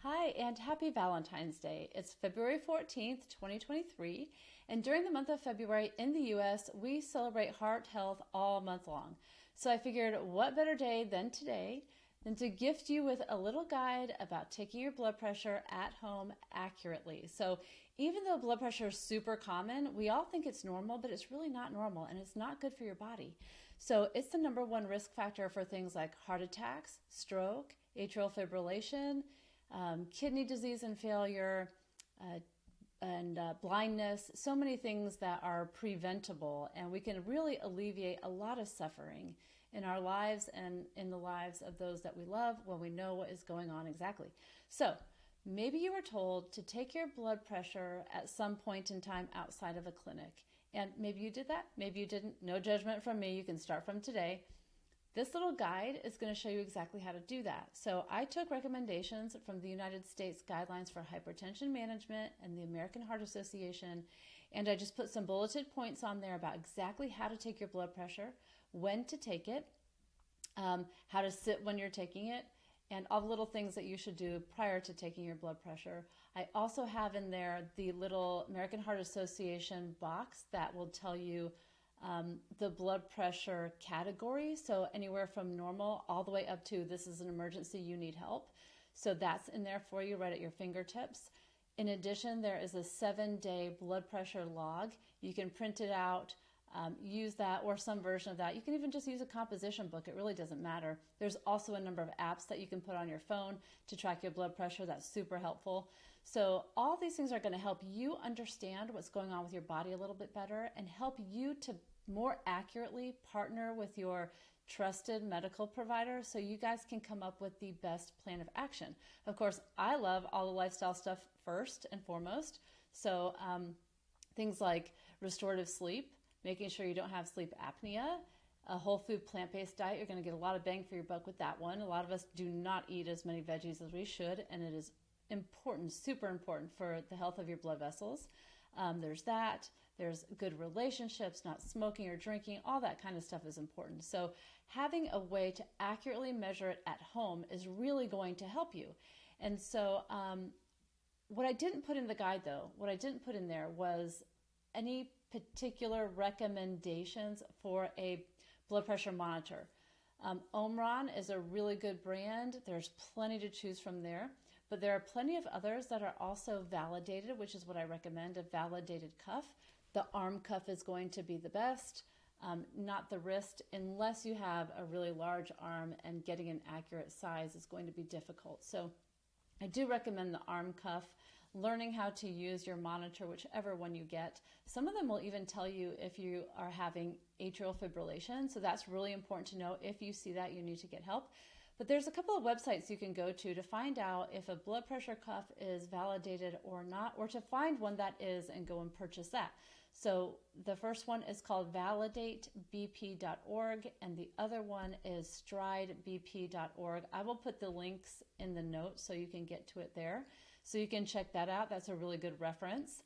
Hi, and happy Valentine's Day. It's February 14th, 2023, and during the month of February in the US, we celebrate heart health all month long. So I figured what better day than today than to gift you with a little guide about taking your blood pressure at home accurately. So even though blood pressure is super common, we all think it's normal, but it's really not normal and it's not good for your body. So it's the number one risk factor for things like heart attacks, stroke, atrial fibrillation, kidney disease and failure, and blindness, so many things that are preventable, and we can really alleviate a lot of suffering in our lives and in the lives of those that we love when we know what is going on exactly. So maybe you were told to take your blood pressure at some point in time outside of a clinic, and maybe you did that, maybe you didn't. No judgment from me. You can start from today. This little guide is going to show you exactly how to do that. So I took recommendations from the United States Guidelines for Hypertension Management and the American Heart Association, and I just put some bulleted points on there about exactly how to take your blood pressure, when to take it, how to sit when you're taking it, and all the little things that you should do prior to taking your blood pressure. I also have in there the little American Heart Association box that will tell you the blood pressure category. So anywhere from normal all the way up to this is an emergency, you need help. So that's in there for you right at your fingertips. In addition, there is a 7-day blood pressure log. You can print it out, use that or some version of that. You can even just use a composition book. It really doesn't matter. There's also a number of apps that you can put on your phone to track your blood pressure. That's super helpful. So all these things are going to help you understand what's going on with your body a little bit better and help you to more accurately partner with your trusted medical provider so you guys can come up with the best plan of action. Of course, I love all the lifestyle stuff first and foremost. So things like restorative sleep, making sure you don't have sleep apnea, a whole food plant-based diet. You're going to get a lot of bang for your buck with that one. A lot of us do not eat as many veggies as we should, and it is important, super important for the health of your blood vessels. There's that. There's good relationships, not smoking or drinking. All that kind of stuff is important. So having a way to accurately measure it at home is really going to help you. And so what I didn't put in the guide, though, what I didn't put in there was any particular recommendations for a blood pressure monitor. Omron is a really good brand. There's plenty to choose from there, but there are plenty of others that are also validated, which is what I recommend, a validated cuff. The arm cuff is going to be the best, not the wrist, unless you have a really large arm and getting an accurate size is going to be difficult. So I do recommend the arm cuff, learning how to use your monitor, whichever one you get. Some of them will even tell you if you are having atrial fibrillation. So that's really important to know. If you see that, you need to get help. But there's a couple of websites you can go to find out if a blood pressure cuff is validated or not, or to find one that is and go and purchase that. So the first one is called validatebp.org and the other one is stridebp.org. I will put the links in the notes so you can get to it there. So you can check that out. That's a really good reference.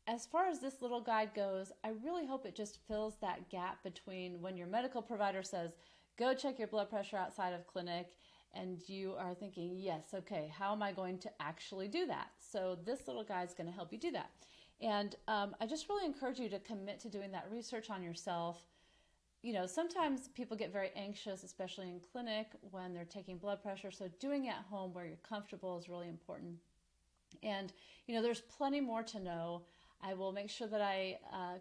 As far as this little guide goes, I really hope it just fills that gap between when your medical provider says, go check your blood pressure outside of clinic, and you are thinking, yes, okay, how am I going to actually do that? So this little guide is going to help you do that. And I just really encourage you to commit to doing that research on yourself. You know, sometimes people get very anxious, especially in clinic when they're taking blood pressure. So doing it at home where you're comfortable is really important. And, you know, there's plenty more to know. I will make sure that I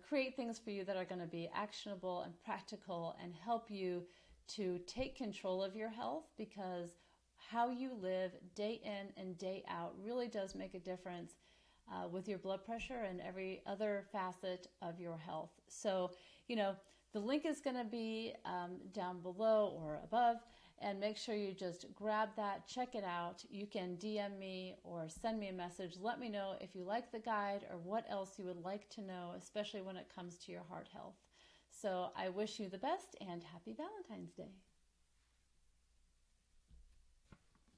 create things for you that are going to be actionable and practical and help you to take control of your health, because how you live day in and day out really does make a difference with your blood pressure and every other facet of your health. So, you know, the link is going to be down below or above, and make sure you just grab that, check it out. You can DM me or send me a message. Let me know if you like the guide or what else you would like to know, especially when it comes to your heart health. So I wish you the best and happy Valentine's Day.